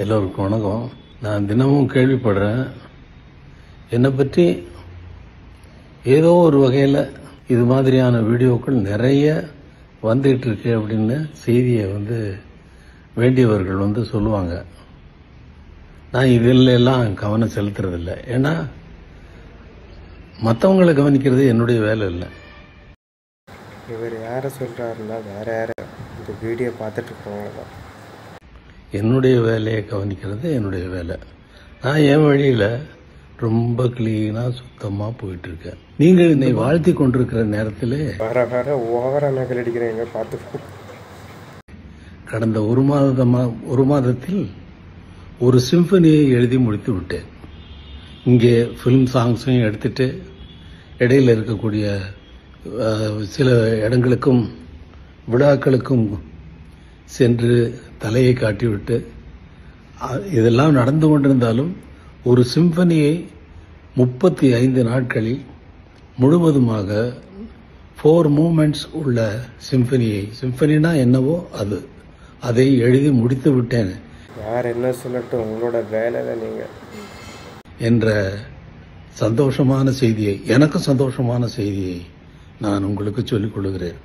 எல்லோருக்கும் வணக்கம். நான் தினமும் கேள்விப்படுறேன், என்னை பற்றி ஏதோ ஒரு வகையில் இது மாதிரியான வீடியோக்கள் நிறைய வந்துகிட்டு இருக்கு அப்படின்னு செய்தியை வேண்டியவர்கள் சொல்லுவாங்க. நான் இதில் எல்லாம் கவனம் செலுத்துறதில்லை. ஏன்னா மற்றவங்களை கவனிக்கிறது என்னுடைய வேலை இல்லை. இவர் யாரை சொல்கிறாருன்னா வேறு யாரை இந்த வீடியோ பார்த்துட்டு இருக்கவங்க தான். என்னுடைய வேலையை கவனிக்கிறது என்னுடைய வேலை. நான் என் வழியில் ரொம்ப கிளீனாக சுத்தமாக போயிட்டுருக்கேன். நீங்கள் என்னை வாழ்த்தி கொண்டிருக்கிற நேரத்தில் வர ஓவர நகல் அடிக்கிறீங்க பார்த்து. கடந்த ஒரு மாதத்தில் ஒரு சிம்பனியை எழுதி முடித்து விட்டேன். இங்கே ஃபிலிம் சாங்ஸையும் எடுத்துட்டு இடையில் இருக்கக்கூடிய சில இடங்களுக்கும் விழாக்களுக்கும் சென்று தலையை காட்டிவிட்டு இதெல்லாம் நடந்து கொண்டிருந்தாலும் ஒரு சிம்பனியை 35 நாட்களில் முழுவதுமாக 4 மூமெண்ட்ஸ் உள்ள சிம்பனினா என்னவோ அதை எழுதி முடித்து விட்டேன். யார் என்ன சொல்லட்டும், உங்களோட வேலை தான் நீங்கள் என்ற சந்தோஷமான செய்தியை, எனக்கு சந்தோஷமான செய்தியை நான் உங்களுக்கு சொல்லிக் கொள்கிறேன்.